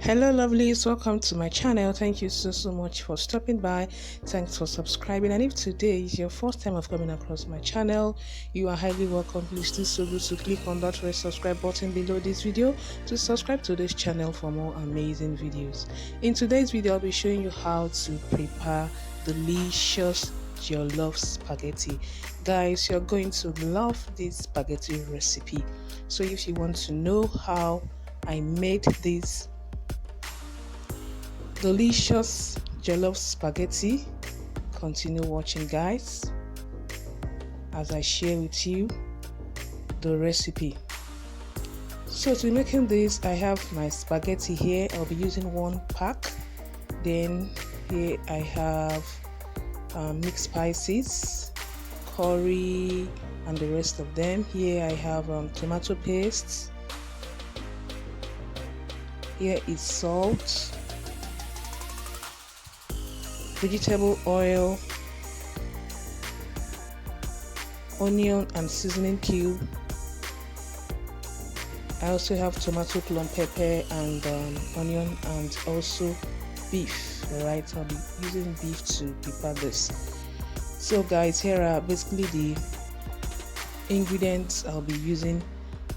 Hello lovelies, welcome to my channel. Thank you so much for stopping by. Thanks for subscribing, and if today is your first time of coming across my channel, you are highly welcome. Please do so good to click on that red subscribe button below this video to subscribe to this channel for more amazing videos. In today's video, I'll be showing you how to prepare delicious jollof spaghetti. Guys, you're going to love this spaghetti recipe. So if you want to know how I made this delicious jollof spaghetti, continue watching, guys, as I share with you the recipe. So to making this, I have my spaghetti here. I'll be using 1 pack. Then here I have mixed spices, curry, and the rest of them. Here I have tomato paste. Here is salt, vegetable oil, onion and seasoning cube. I also have tomato, plum pepper, and onion, and also beef. Alright, I'll be using beef to prepare this. So guys, here are basically the ingredients I'll be using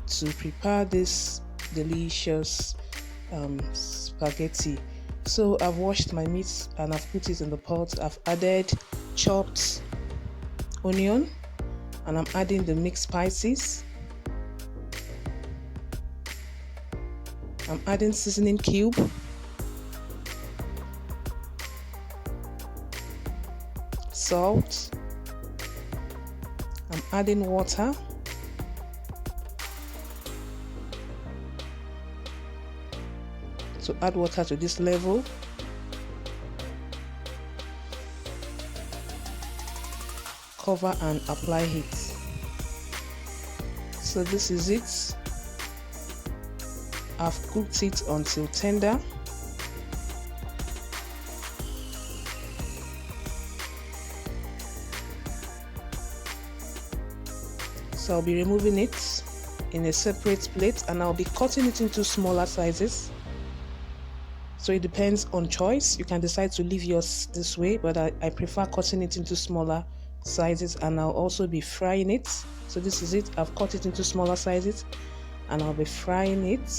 to prepare this delicious spaghetti. So I've washed my meat and I've put it in the pot. I've added chopped onion and I'm adding the mixed spices. I'm adding seasoning cube, salt. I'm adding water. So add water to this level. Cover and apply heat. So this is it. I've cooked it until tender. So I'll be removing it in a separate plate and I'll be cutting it into smaller sizes. So it depends on choice. You can decide to leave yours this way, but I prefer cutting it into smaller sizes, and I'll also be frying it. So this is it. I've cut it into smaller sizes and I'll be frying it.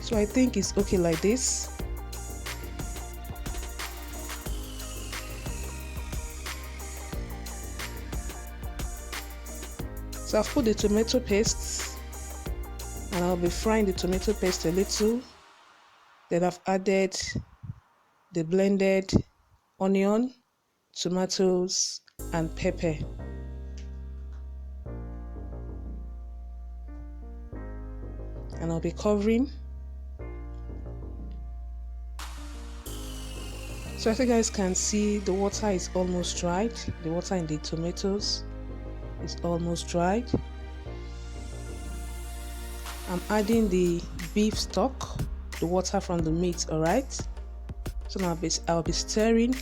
So I think it's okay like this. So I've put the tomato paste and I'll be frying the tomato paste a little. Then I've added the blended onion, tomatoes, and pepper. And I'll be covering. So as you guys can see, the water is almost dried. The water in the tomatoes is almost dried. I'm adding the beef stock, the water from the meat. Alright, so now I'll be stirring.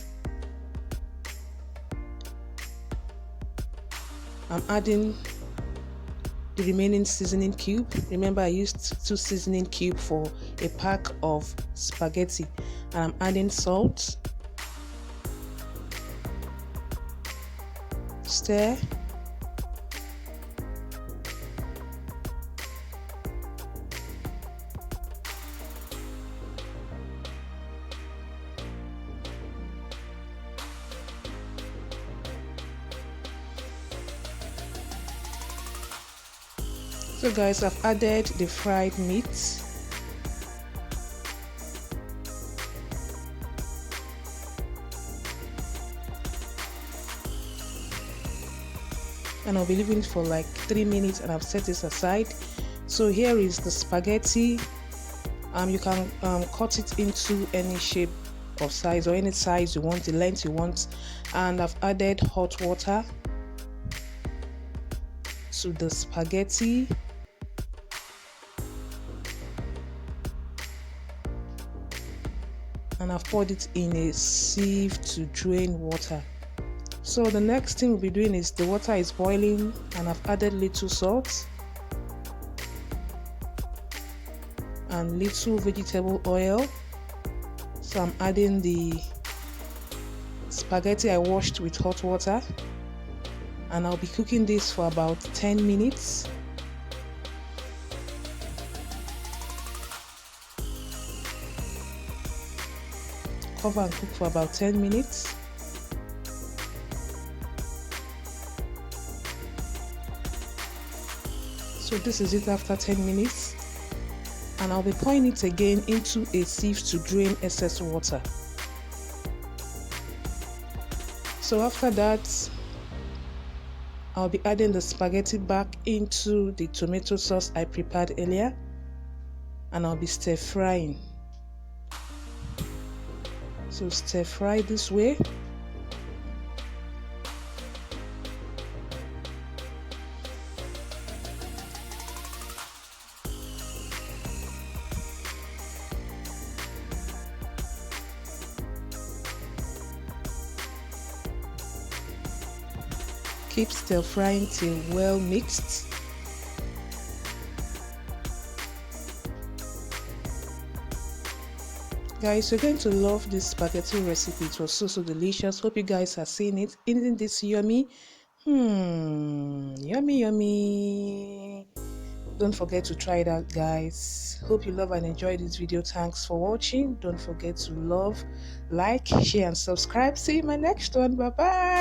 I'm adding the remaining seasoning cube. Remember, I used 2 seasoning cube for a pack of spaghetti. And I'm adding salt. Stir. So guys, I've added the fried meat. And I'll be leaving it for like 3 minutes and I've set this aside. So here is the spaghetti. You can cut it into any shape of size or any size you want, the length you want. And I've added hot water to the spaghetti. And and I've poured it in a sieve to drain water. So the next thing we'll be doing is the water is boiling and I've added little salt and little vegetable oil. So I'm adding the spaghetti I washed with hot water, and I'll be cooking this for about 10 minutes. Cover and cook for about 10 minutes. So this is it after 10 minutes, and I'll be pouring it again into a sieve to drain excess water. So after that, I'll be adding the spaghetti back into the tomato sauce I prepared earlier, and I'll be stir frying. So stir fry this way. Keep stir frying till well mixed. Guys, you're going to love this spaghetti recipe. It was so delicious. Hope you guys are seeing it. Isn't this yummy? Yummy. Don't forget to try it out, guys. Hope you love and enjoy this video. Thanks for watching. Don't forget to love, like, share and subscribe. See you in my next one. Bye bye.